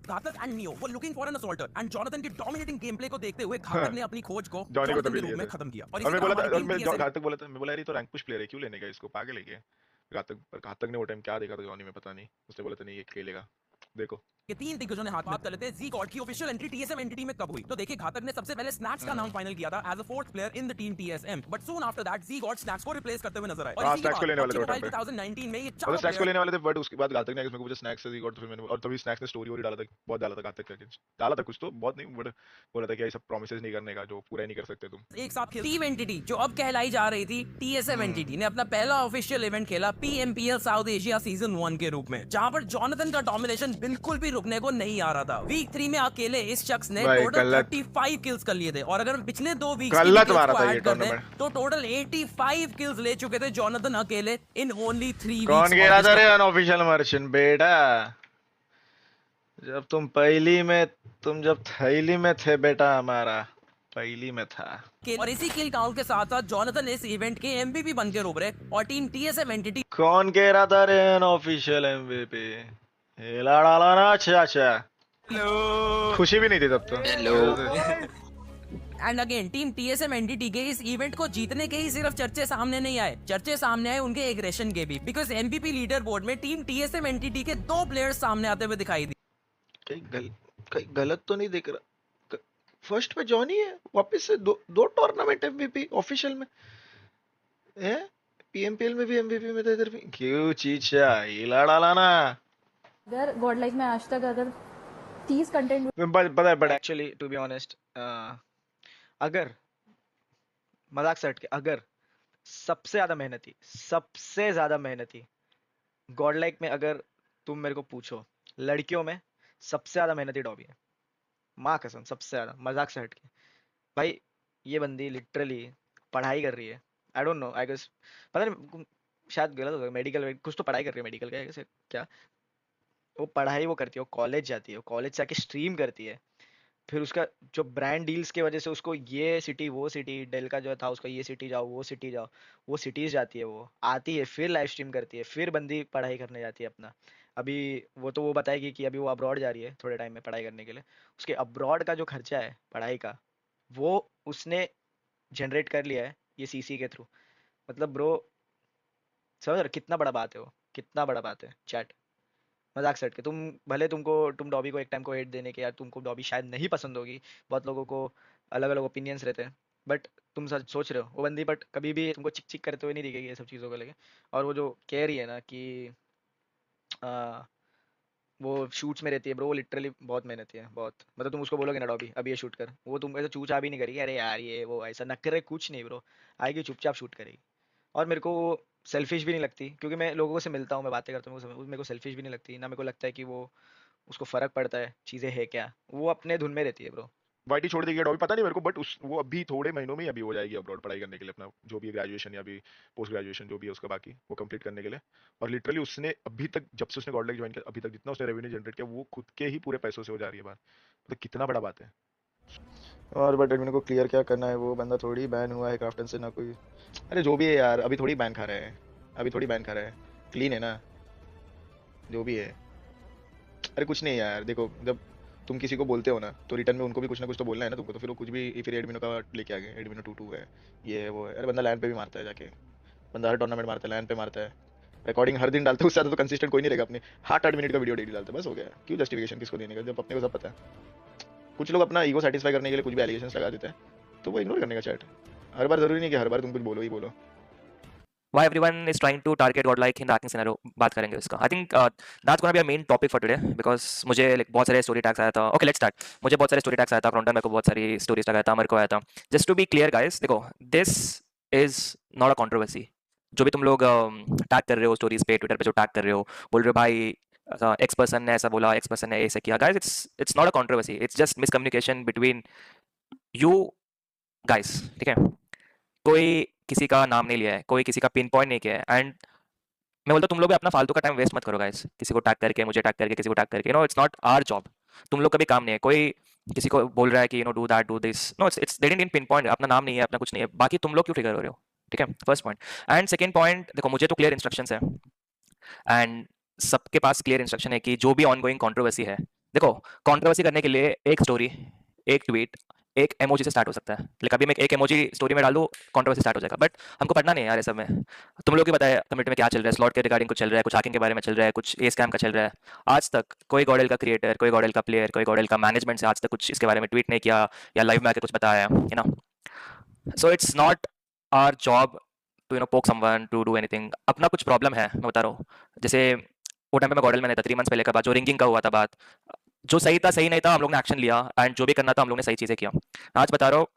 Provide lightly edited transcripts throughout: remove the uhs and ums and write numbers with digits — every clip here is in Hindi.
घातक एंड नियो वो looking for an assaulter and Jonathan की डोमिनेटिंग गेम प्ले को देखते हुए घातक ने अपनी खोज को जॉनी को तो जोनाथन भी के लिए रूप में थे। खत्म किया। और और इसी मैं तरह बोला था, हमारी और टीम मैं टीएसएम घातक बोला था, मैं बोला यार ये तो रैंक पुश प्लेयर है, क्यों लेने का इसको, पागल है क्या घातक। पर घातक ने वो टाइम क्या देखा था जॉनी में, पता नहीं, उसने बोला था नहीं ये खेलेगा, देखो। के 3 दिग्गजों ने हाथ बात कर लेते हैं जी गॉड की ऑफिशियल एंट्री टीएसएम एंटिटी में कब हुई। तो देखिए घातक ने सबसे पहले स्नैक्स का नाम फाइनल किया था as a fourth player in the team TSM, but soon after that G God Snax को रिप्लेस करते हुए नजर आए। और हाँ इसी के स्नैक्स को बाद लेने वाले पबजी थे वो टाइम मोबाइल पे, 2019 में ये मतलब चारों स्नैक्स को प्लेयर लेने वाले थे, बट उसके बाद घातक ने आगे मेरे को पूछा स्नैक्स से रिकॉर्ड, तो फिर मैंने, और तभी स्नैक्स ने स्टोरी वोरी डाला था, बहुत डाला था घातक का, डाला था कुछ तो बहुत नहीं, बट बोला था कि ये सब प्रॉमिसेस नहीं करने का, जो पूरा ही नहीं कर सकते तुम। एक साथ खेल टीम एंटिटी जो अब कहलाई जा रही थी टीएसएम एंटिटी ने अपना पहला ऑफिशियल इवेंट खेला पीएमपीएल साउथ एशिया सीजन 1 के रूप में, जहां पर जोनाथन का डोमिनेशन बिल्कुल भी रुकने को नहीं आ रहा था। वीक 3 में अकेले इस शख्स ने भाई टोटल गलत 35 किल्स कर लिए थे, और अगर पिछले 2 वीक्स की गलत किल्स मारा को था ये ऐड कर दें टूर्नामेंट। तो टोटल 85 किल्स ले चुके थे जोनाथन अकेले इन ओनली 3 कौन वीक्स कह ऑफ रहा दिस। था रे अनऑफिशियल मर्चेंट बेटा, जब तुम पहली में, तुम जब थैली में थे बेटा, हमारा पहली में था। और इसी किल काउंट के साथ साथ जोनाथन इस इवेंट के एमवीपी बनकर उभरे और टीम टीएसएम एंटिटी कौन कह रहा था रे अनऑफिशियल एमवीपी, हिला डाला ना चाचा, खुशी भी नहीं थी तब तो। And again team TSM entity के इस इवेंट को जीतने के ही सिर्फ चर्चे सामने नहीं आए, चर्चे सामने आए उनके एग्रेशन के भी, बिकॉज एमवीपी लीडर बोर्ड में टीम टीएसएम एंटिटी के 2 प्लेयर्स सामने आते हुए दिखाई दिए। कहीं गलत तो नहीं दिख रहा, फर्स्ट पे जॉनी है, वापस से दो टूर्नामेंट एमवीपी ऑफिशियल में है, पीएमपीएल में भी एमवीपी में था, इधर भी क्यों चीचा, हिला डाला ना। अगर गॉड लाइक में आज तक अगर 30 कंटेंट पता है, but actually to be honest, अगर मजाक से हटके, अगर सबसे ज्यादा मेहनती गॉड लाइक में, अगर तुम मेरे को पूछो लड़कियों में सबसे ज्यादा मेहनती डॉबी है, माँ कसम सबसे ज्यादा, मजाक से हटके। भाई ये बंदी लिटरली पढ़ाई कर रही है, I don't know, I guess पता नहीं, शायद गलत होगा, मेडिकल कुछ तो पढ़ाई कर रही है, मेडिकल का ऐसे क्या, वो पढ़ाई वो करती है, वो कॉलेज जाती है, कॉलेज से आके स्ट्रीम करती है, फिर उसका जो ब्रांड डील्स की वजह से उसको ये सिटी वो सिटी, डेल का जो था उसका ये सिटी जाओ वो सिटी जाओ, वो सिटीज जाती है, वो आती है, फिर लाइव स्ट्रीम करती है, फिर बंदी पढ़ाई करने जाती है अपना। अभी वो तो वो बताएगी कि अभी वो अब्रॉड जा रही है थोड़े टाइम में पढ़ाई करने के लिए, उसके अब्रॉड का जो खर्चा है पढ़ाई का, वो उसने जनरेट कर लिया है ये सीसी के थ्रू। मतलब ब्रो समझ रहे हो कितना बड़ा बात है, वो कितना बड़ा बात है चैट। मजाक सेट के तुम, भले तुम डॉबी को एक टाइम को हेट देने के, यार तुमको डॉबी शायद नहीं पसंद होगी, बहुत लोगों को अलग अलग ओपिनियंस रहते हैं, बट तुम सच सोच रहे हो वो बंदी, बट कभी भी तुमको चिक चिक करते हुए नहीं दिखेगी ये सब चीज़ों को लेके। और वो जो कह रही है ना कि आ, वो शूट्स में रहती है ब्रो, वो लिटरली बहुत मेहनती है बहुत, मतलब तुम उसको बोलोगे ना डॉबी अभी ये शूट कर, वो तुम ऐसे चूचा भी नहीं करेगी, अरे यार ये वो ऐसा नखरे कुछ नहीं ब्रो, आएगी चुपचाप शूट करेगी। और मेरे को वो सेल्फिश भी नहीं लगती, क्योंकि मैं लोगों से मिलता हूँ, मैं बातें करता हूँ, मेरे को सेल्फिश भी नहीं लगती ना, मेरे को लगता है कि वो उसको फर्क पड़ता है चीजें है क्या, वो अपने धुन में रहती है ब्रो। वाईटी छोड़ देगी अभी पता नहीं मेरे को, बट उस वो अभी थोड़े महीनों में ही अभी हो जाएगी अब्रॉड पढ़ाई करने के लिए, अपना जो भी ग्रेजुएशन या अभी पोस्ट ग्रेजुएशन जो भी है उसका बाकी वो कंप्लीट करने के लिए। और लिटरली उसने अभी तक, जब से उसने गॉडलाइक ज्वाइन किया अभी तक जितना उसने रेवेन्यू जनरेट किया, वो खुद के ही पूरे पैसों से हो जा रही है बात, मतलब कितना बड़ा बात है। और बट एडमिन को क्लियर क्या करना है, वो बंदा थोड़ी बैन हुआ है क्राफ्टन से ना कोई, अरे जो भी है यार, अभी थोड़ी बैन खा रहा है, अभी थोड़ी बैन खा रहा है, क्लीन है ना जो भी है। अरे कुछ नहीं यार, देखो जब तुम किसी को बोलते हो ना तो रिटर्न में उनको भी कुछ ना कुछ तो बोलना है ना तुमको, तो फिर वो कुछ भी फिर एडमिनो का लेके आ गए, एडमिनो 2-2 है, ये है वो है। अरे बंदा लैंड पे भी मारता है जाके, बंदा हर टूर्नामेंट मारता है, लैंड पे मारता है, रिकॉर्डिंग हर दिन डालता है, उससे ज़्यादा तो कंसिस्टेंट कोई नहीं रहेगा अपने, 8-8 मिनट का वीडियो डेली डालता है, बस हो गया। क्यों जस्टिफिकेशन किसको देने का जब अपने को सब पता है। कुछ लोग अपना ईगो सेटिस्फाई करने के लिए कुछ भी एलिगेशंस लगा देते हैं, तो वो इग्नोर करने का चैट, हर बार जरूरी नहीं कि हर बार तुम कुछ बोलो ही बोलो। Why everyone is trying to target godlike in the hacking scenario, बात करेंगे इसका। I think that's gonna be a main topic for today because मुझे like बहुत सारे स्टोरी टैग्स आया था। Okay, let's start। मुझे बहुत सारे स्टोरी टैग्स आया था, फ्रंट मेरे को बहुत सारी स्टोरीज लगाया था, मेरे को आया था। Just to be clear guys, देखो this is not a controversy। जो भी तुम लोग टैग कर रहे हो स्टोरीज पे, ट्विटर पे जो टैग कर रहे हो, बोल रहे हो भाई एक्स पर्सन ने ऐसा बोला, एक्स पर्सन ने ऐसा किया, guys it's not a controversy, it's just miscommunication between you guys, ठीक है। कोई किसी का नाम नहीं लिया है, कोई किसी का पिन पॉइंट नहीं किया है, एंड मैं बोलता हूँ तुम लोग भी अपना फालतू का टाइम वेस्ट मत करो गाइस, किसी को टैग करके, मुझे टैग करके, किसी को टैग करके, no it's not our job. तुम लोग का भी काम नहीं है, कोई किसी को बोल रहा है कि do that do this, no it's they didn't in pinpoint, अपना नाम नहीं है, अपना कुछ नहीं है, बाकी तुम लोग क्यों ट्रिगर हो रहे हो, ठीक है। First point. And second point, देखो मुझे तो क्लियर इंस्ट्रक्शंस है, एंड सबके पास क्लियर इंस्ट्रक्शन है कि जो भी ऑनगोइंग कंट्रोवर्सी है देखो कंट्रोवर्सी करने के लिए एक स्टोरी, एक ट्वीट, एक इमोजी से स्टार्ट हो सकता है। लाइक अभी मैं एक इमोजी स्टोरी में डाल दूँ, कंट्रोवर्सी स्टार्ट हो जाएगा। बट हमको पढ़ना नहीं है यार ये सब में। तुम लोग ही बताया कम्युनिटी में क्या चल रहा है, स्लॉट के रिगार्डिंग कुछ चल रहा है, कुछ हैकिंग के बारे में चल रहा है, कुछ ए स्कैम का चल रहा है। आज तक कोई गॉडेल का क्रिएटर, कोई गॉडेल का प्लेयर, कोई गॉडेल का मैनेजमेंट से आज तक कुछ इसके बारे में ट्वीट नहीं किया या लाइव में आके कुछ बताया, you know. So it's not our job to poke someone to do anything. अपना कुछ प्रॉब्लम है, मैं बता रहा हूँ। जैसे वो टाइम पे मैं गॉडल में नहीं था, 3 मंथ्स पहले का बात, जो रिंगिंग का हुआ था बात, जो सही था सही नहीं था, हम लोग ने एक्शन लिया एंड जो भी करना था हम लोग ने सही चीज़ें किया। आज बता रहा हूँ,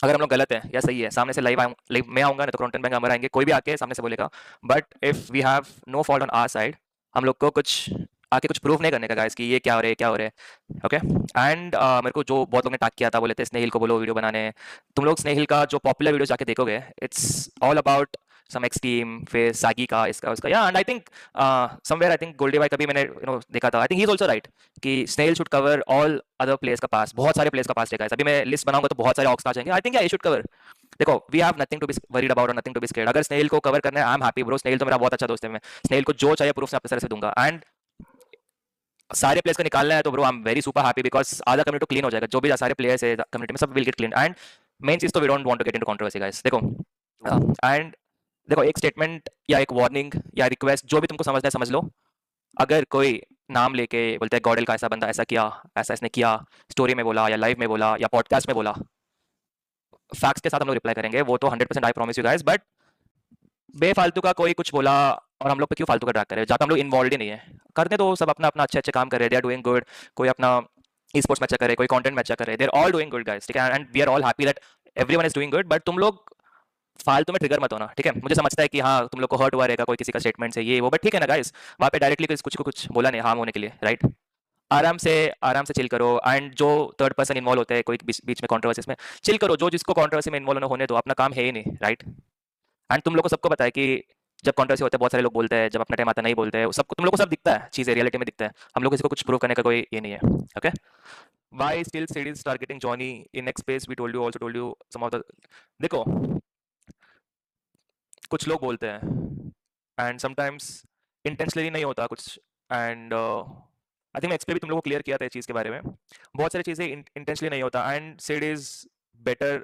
अगर हम लोग गलत है या सही है, सामने से लाइव मैं आऊँगा, नहीं तो कंटेंट बैंक हमारे आएंगे, कोई भी आके सामने से बोलेगा। But if we have no fault on our side, हम लोग को कुछ आके कुछ प्रूफ नहीं करने का गाइस कि ये क्या हो रहा है, क्या हो रहा है। ओके एंड मेरे को जो बहुत लोग ने टैग किया था, बोले थे स्नेहिल को बोलो वीडियो बनाने। तुम लोग स्नेहिल का जो पॉपुलर वीडियो जाके देखोगे, it's all about some X team, फिर सागी का, इसका उसका, या and I think somewhere, I think Goldy भाई का भी मैंने देखा था। I think he is also right कि Snehil should cover all other players का पास। बहुत सारे प्लेयर्स का पास देखा है, अभी मैं लिस्ट बनाऊंगा तो बहुत सारे ऑक्स आ जाएंगे। I think you should cover. देखो we have nothing to be worried about और नथिंग टू बी स्केर्ड। अगर स्नेहिल को कवर करना है, I am happy bro. Snehil तो मेरा बहुत अच्छा दोस्त है, मैं स्नेहिल को जो चाहिए प्रूफ से अपने तरफ से दूंगा। एंड सारे प्लेयर्स को निकालना है तो bro I am very super happy, because आधा कम्युनिटी क्लीन हो जाएगा। जो भी सारे प्लेयर्स है कम्युनिटी में, सब will get clean. And main चीज तो we don't want to get into controversy guys. देखो एंड देखो, एक स्टेटमेंट या एक वार्निंग या रिक्वेस्ट, जो भी तुमको समझना है समझ लो। अगर कोई नाम लेके बोलता है गॉडेल का ऐसा बंदा ऐसा किया, ऐसा इसने किया, स्टोरी में बोला या लाइव में बोला या पॉडकास्ट में बोला, फैक्ट्स के साथ हम लोग रिप्लाई करेंगे, वो तो 100% I promise you guys. But बेफालतू का कोई कुछ बोला और हम लोग पे क्यों फालतू का ड्रैग करे, जहाँ पे हम लोग इन्वॉल्व ही नहीं है। करने तो सब अपना अपना अच्छे अच्छे काम कर रहे हैं, दे आर डूइंग गुड। कोई अपना ई स्पोर्ट्स में अच्छा करे, कोई कंटेंट में अच्छा करे, they are all doing good guys, ठीक है। And we are all happy that everyone is doing good. But तुम लोग फालतू में ट्रिगर मत होना, ठीक है। मुझे समझता है कि हाँ तुम लोग को हर्ट हुआ रहेगा कोई किसी का स्टेटमेंट से, ये वो, बट ठीक है ना गाइस, वहाँ पे डायरेक्टली कुछ को कुछ बोला नहीं हार्म होने के लिए, राइट। आराम से चिल करो। एंड जो थर्ड पर्सन इन्वॉल्व होते हैं कोई बीच में कंट्रोवर्सीज में, चिल करो। जो जिसको कंट्रोवर्सी में इन्वॉल्व होने दो, अपना काम है ही नहीं, राइट। एंड तुम लोग को सबको पता है कि जब कंट्रोवर्सी होता है बहुत सारे लोग बोलते हैं, जब अपना टाइम आता नहीं बोलते हैं, सबको तुम लोग को सब दिखता है, चीज़ें रियलिटी में दिखता है। हम लोग किसी को कुछ प्रूव करने का कोई ये नहीं है, okay. Why still cities targeting Johnny in next space? We told you, also told you some of the, देखो कुछ लोग बोलते हैं एंड समटाइम्स इंटेंशनली नहीं होता कुछ। एंड आई थिंक मैं एक्सपे भी तुम लोगों को क्लियर किया था इस चीज़ के बारे में। बहुत सारी चीज़ें इंटेंशनली नहीं होता। And Sid is better,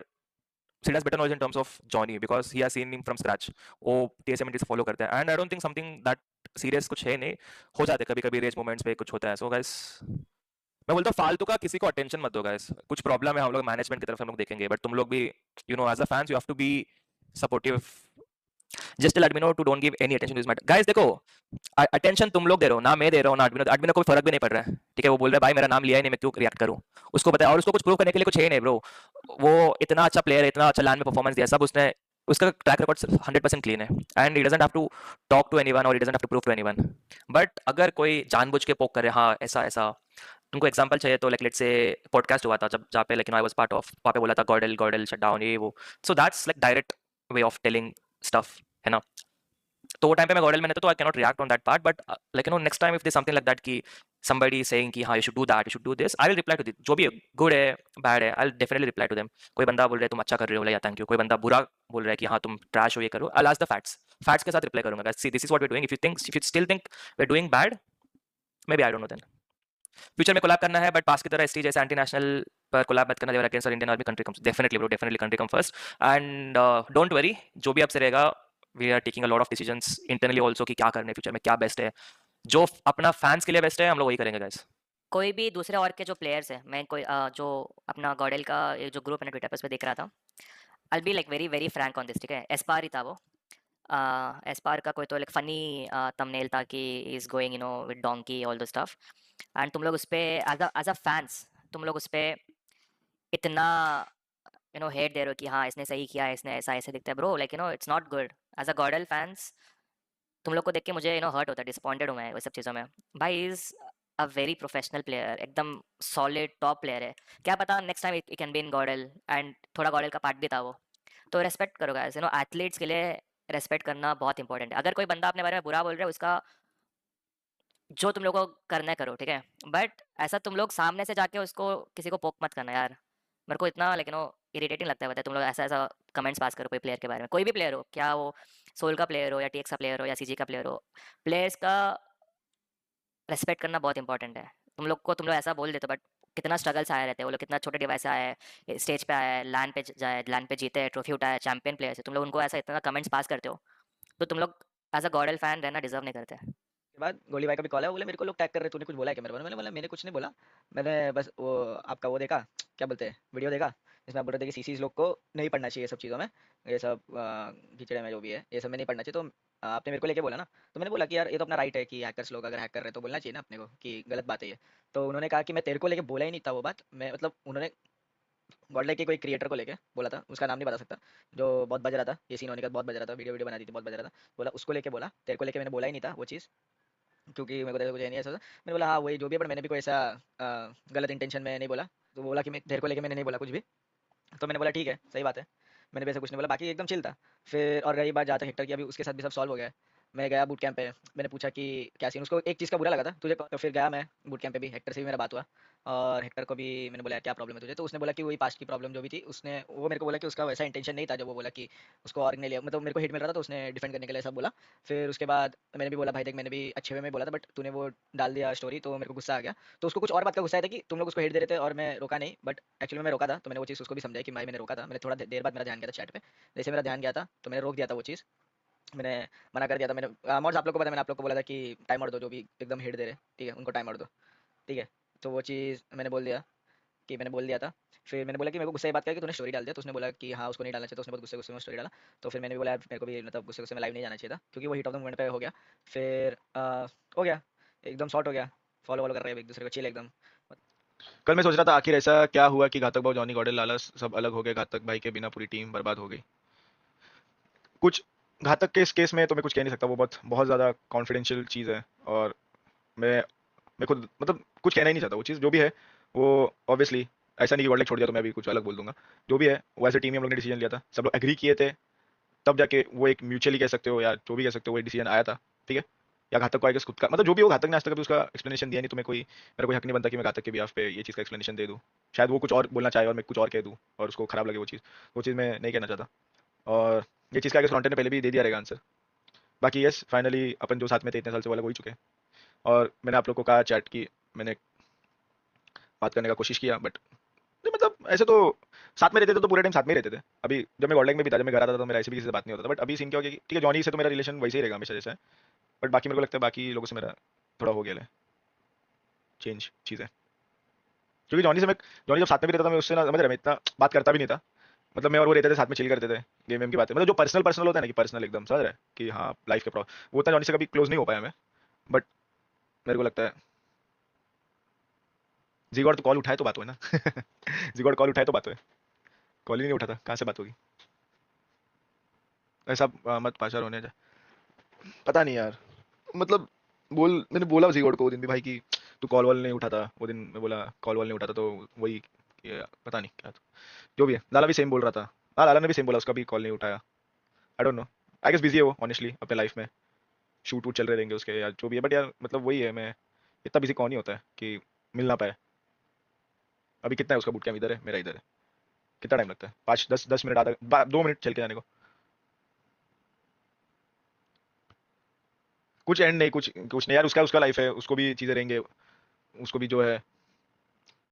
Sid has better knowledge in terms of Johnny because he has seen him from scratch. वो TSMNT से फॉलो करते हैं। And I don't think something that serious कुछ है नहीं, हो जाते कभी कभी रेज मोमेंट्स पे कुछ होता है। सो गाइस मैं बोलता हूँ फालतू का किसी को अटेंशन मत दो गाइस। कुछ प्रॉब्लम है हम लोग मैनेजमेंट की तरफ से हम लोग देखेंगे, बट तुम लोग भी as a fans you have to be supportive. Just let me know to don't give any attention to this matter guys. देखो अटेंशन तुम लोग दे रहे हो ना, मैं दे रहा हूँ ना एडमिन को कोई फर्क भी नहीं पड़ रहा है, ठीक है। वो बोल रहा है भाई मेरा नाम लिया ही नहीं, मैं क्यों रिएक्ट करूँ, उसको बताया। और उसको कुछ प्रूव करने के लिए कुछ है ही नहीं ब्रो। वो इतना अच्छा प्लेयर है, इतना अच्छा लैंड में परफॉर्मेंस दिया, सब उसने, उसका ट्रैक रिकॉर्ड 100% क्लीन है। And he doesn't have to talk to anyone और he doesn't have to prove to anyone. But अगर कोई जानबूझ के पोक करे, हाँ ऐसा ऐसा, तुमको एग्जांपल चाहिए तो लाइक लेट्स से पॉडकास्ट हुआ था जब, जहाँ पे लेकिन आई वाज पार्ट ऑफ, वहाँ पे बोला था गॉडेल शट डाउन ये वो। So that's like direct way of telling stuff, है ना। तो वो टाइम पे मैं गॉडेल में नहीं था, तो I can not react on that part. But like next time if there something like that कि somebody is saying कि हाँ you should do that, you should do this, I will reply to this। जो भी गुड है बैड है, I'll definitely reply to them। कोई बंदा बोल रहा है तुम अच्छा कर रहे हो या थैंक यू, कोई बंदा बुरा बोल रहा है कि हाँ तुम ट्रैश हो ये करो, I'll ask the facts के साथ रिप्लाई करूंगा। See this is what we're doing, if you still think we're doing bad, maybe I don't know then। Future में कोलैब करना है, बट पास की तरह ST जैसे एंटी नेशनल पर कोलैब मत करना, they were against Indian army, country comes definitely bro, definitely country come first. And don't worry, जो भी आपसे रहेगा, we are taking a lot of decisions internally also कि क्या करना है फ्यूचर में, क्या बेस्ट है, जो अपना फैंस के लिए बेस्ट है हम लोग वही करेंगे गाइस। कोई भी दूसरे और के जो प्लेयर्स है, मैं कोई जो अपना गॉडेल का ये जो ग्रुप है ना ट्विटर पे, उस पे देख रहा था। I be like very very frank on this, ठीक है। एस्पार ही था वो। एस्पार का कोई तो लाइक फनी थंबनेल था कि is going with donkey all the stuff. And तुम लोग उस पे एज अ फैंस तुम लोग उस पे इतना हेट दे रहे हो कि हाँ इसने सही किया, इसने ऐसा ऐसे दिखता है bro, like it's not good. As a GodL fans तुम लोग को देख के मुझे हर्ट होता है, डिसअपॉइंटेड हूँ मैं वो सब चीज़ों में। भाई is a very professional player, एकदम सॉलिड टॉप प्लेयर है। क्या पता next time it can be in Gödel, and थोड़ा गॉडेल का पार्ट भी था वो। तो रेस्पेक्ट करो गाइस, एथलीट्स के लिए रेस्पेक्ट करना बहुत इंपॉर्टेंट है। अगर कोई बंदा अपने बारे में बुरा बोल रहा है, उसका जो तुम लोग को करना है करो, ठीक है। बट ऐसा तुम लोग सामने से जाके उसको किसी को पोक मत करना यार। मेरे को इतना लाइक इरिटेटिंग लगता है, बताए तुम लोग ऐसा ऐसा कमेंट्स पास करो कोई प्लेयर के बारे में, कोई भी प्लेयर हो, क्या वो सोल का प्लेयर हो या TX का प्लेयर हो या CG का प्लेयर हो। प्लेयर्स का रेस्पेक्ट करना बहुत इंपॉर्टेंट है। तुम लोग ऐसा बोल देते, बट कितना स्ट्रगल्स आए रहते हैं, वो लोग कितना छोटे डिवाइस से आए हैं, स्टेज पे आए हैं, लैन पे जाए, लैन पे जीते, ट्रॉफी उठाए, चैंपियन प्लेयर्स है, तुम लोग उनको ऐसा इतना कमेंट्स पास करते हो, तो तुम लोग एज अ गॉडल फैन रहना डिजर्व नहीं करते। के बाद गोली भाई का भी कॉल है, वो बोले मेरे को लोग टैग कर रहे, तूने कुछ बोला है क्या मेरे बारे में? मैंने बोला मैंने कुछ नहीं बोला, मैंने बस वो आपका वो देखा, क्या बोलते हैं, वीडियो देखा, जिसमें आप बोल रहे थे कि सीसीज लोग को नहीं पढ़ना चाहिए ये सब चीज़ों में, ये सब कीचड़े में जो भी है ये सब में नहीं पढ़ना चाहिए, तो आपने मेरे को लेके बोला ना, तो मैंने बोला कि यार ये तो अपना राइट है कि हैकर्स लोग अगर हैक कर रहे हैं तो बोलना चाहिए ना अपने को कि गलत बात है ये। तो उन्होंने कहा कि मैं तेरे को लेके बोला ही नहीं था वो बात, मैं मतलब उन्होंने गॉडलाइक के कोई क्रिएटर को लेके बोला था, उसका नाम नहीं बता सकता, जो बहुत बज रहा था, ये सीन होने के बाद बहुत बज रहा था, वीडियो वीडियो बना दी थी, बहुत बज रहा था, बोला उसको लेके बोला, तेरे को लेके मैंने बोला ही नहीं था वो चीज़, क्योंकि मेरे को तेरे को नहीं ऐसा था। मैंने बोला हाँ वही जो भी है, पर मैंने भी कोई ऐसा गलत इंटेंशन में नहीं बोला, तो बोला कि मैं तेरे को लेके मैंने नहीं बोला कुछ भी, तो मैंने बोला ठीक है सही बात है, मैंने भी ऐसा कुछ नहीं बोला, बाकी एकदम चिल था। फिर और रही बात जहाँ तक हेक्टर की, अभी उसके साथ भी सब सॉल्व हो गया है। मैं गया बूट कैंप पे, मैंने पूछा कि क्या सीन, उसको एक चीज़ का बुरा लगा था तुझे, तो फिर गया मैं बूट कैंप पे भी, हेक्टर से भी मेरा बात हुआ, और हेक्टर को भी मैंने बोला क्या प्रॉब्लम है तुझे, तो उसने बोला कि वही पास्ट की प्रॉब्लम जो भी थी, उसने वो मेरे को बोला कि उसका वैसा इंटेंशन नहीं था, जब वो बोला कि उसको और ने लिया, मतलब मेरे को हिट मिल रहा था तो उसने डिफेंड करने के लिए सब बोला। फिर उसके बाद मैंने भी बोला भाई देख मैंने भी अच्छे वे में बोला था, बट तूने वो डाल दिया स्टोरी तो मेरे को गुस्सा आ गया। तो उसको कुछ और बात का गुस्सा आया था कि तुम लोग उसको हेट दे रहे थे और मैं रोका नहीं, बट एक्चुअली मैं रोका था, तो मैंने वो चीज़ उसको भी समझाई कि भाई मैंने रोका था, मैंने थोड़ा देर बाद मेरा ध्यान गया था चैट पे, जैसे मेरा ध्यान गया था तो मैंने रोक दिया था वो चीज़, मैंने मना कर दिया था, मैंने मॉड्स आप लोग को पता है, मैंने आप लोग को बोला था कि टाइमर दो जो भी एकदम हेट दे रहे, ठीक है उनको टाइमर दो, ठीक है। तो वो चीज़ मैंने बोल दिया कि मैंने बोल दिया था। फिर मैंने बोला कि मेरे को गुस्से की बात क्या कि तूने स्टोरी डाल दिया, तो उसने बोला कि हाँ उसको नहीं डालना चाहिए, तो उसने बहुत गुस्से गुस्से में स्टोरी डाला। तो फिर मैंने भी बोला यार मेरे को भी मतलब गुस्से गुस्से में लाइव नहीं जाना चाहिए था, क्योंकि वो हीट ऑफ द मोमेंट पे हो गया। फिर हो गया, एकदम शॉर्ट हो गया, फॉलो वॉलो कर रहे हैं एक दूसरे को, चिल एकदम। कल मैं सोच रहा था आखिर ऐसा क्या हुआ कि घातक भाव, जॉनी गॉडेल, लाला सब अलग हो गए, घातक भाई के बिना पूरी टीम बर्बाद हो गई। कुछ घातक के इस केस में तो मैं कुछ कह नहीं सकता, वो बहुत बहुत ज़्यादा कॉन्फिडेंशियल चीज़ है, और मैं खुद मतलब कुछ कहना ही नहीं चाहता। वो चीज़ जो भी है वो ऑब्वियसली ऐसा नहीं कि गॉडलाइक छोड़ दिया तो मैं भी कुछ अलग बोल दूंगा। जो भी है वो एज ए टीम ही हम लोग ने डिसीजन लिया था, सब लोग एग्री किए थे, तब जाके वो एक म्यूचुअली कह सकते हो या जो भी कह सकते हो वो एक डिसीजन आया था, ठीक है। या घातक को आएगा खुद का, मतलब जो भी हो, घातक ने आज तक कभी उसका एक्सप्लेनेशन दिया नहीं, तो मैं कोई मेरा कोई हक नहीं बनता कि मैं घातक के बिहाफ पे ये चीज़ का एक्सप्लेनेशन दे दूँ। शायद वो कुछ और बोलना चाहे और मैं कुछ और कह दूँ और उसको खराब लगे वो चीज़ मैं नहीं कहना चाहता। और ये चीज़ का आगे फ्रंट ने पहले भी दे दिया रहेगा आंसर। बाकी यस फाइनली अपन जो साथ में थे इतने साल से वो अलग हो ही चुके हैं, और मैंने आप लोग को कहा चैट की, मैंने बात करने का कोशिश किया, बट मतलब ऐसे तो साथ में रहते थे तो पूरे टाइम साथ में ही रहते थे। अभी जब मैं गॉडलाइक में भी था, जब मैं घर आता था तो मेरा ऐसे भी किसी से बात नहीं होता था, बट अभी सीन क्या हो गया कि ठीक है जॉनी से तो मेरा रिलेशन वैसे ही रहेगा हमेशा जैसा है, बट बाकी मेरे को लगता है बाकी लोगों से मेरा थोड़ा हो गया है चेंज चीज़ें, क्योंकि जॉनी जब साथ में भी रहता था मैं उससे ना समझ रहा मैं इतना बात करता भी नहीं था। मतलब मैं और वो रहते थे साथ में चिल करते थे, गेम वेम की बातें, मतलब जो पर्सनल पर्सनल होता है ना कि पर्सनल एकदम समझ रहा है कि हाँ लाइफ के प्रॉब्लम, वो उतना जॉनी से कभी क्लोज नहीं हो पाया मैं। बट मेरे को लगता है जीगॉड तो कॉल उठाए तो बात हुई ना जीगॉड कॉल उठाए तो बात हुई, कॉल ही नहीं उठाता कहाँ से बात होगी। ऐसा मत पाशा होने जा, पता नहीं यार, मतलब मैंने बोला जीगॉड को वो दिन भी भाई कि तू कॉल वॉल नहीं उठाता, वो दिन मैं बोला कॉल वॉल नहीं उठाता, तो वही पता नहीं क्या था। जो भी है, लाला भी सेम बोल रहा था, हाँ लाला ने भी सेम बोला, उसका भी कॉल नहीं उठाया। I don't know, I guess busy है वो ऑनेस्टली अपने लाइफ में, शूट वूट चल रहे रहेंगे उसके या जो भी है, बट यार मतलब वही है, मैं इतना बिजी कौन ही होता है कि मिल ना पाए। अभी कितना है उसका बूट कैंप, इधर है मेरा इधर है, कितना टाइम लगता है, 5 10 10 मिनट, आधा 2 मिनट चल के जाने को, कुछ एंड नहीं, कुछ कुछ नहीं यार, उसका उसका लाइफ है, उसको भी चीज़ें रहेंगे, उसको भी जो है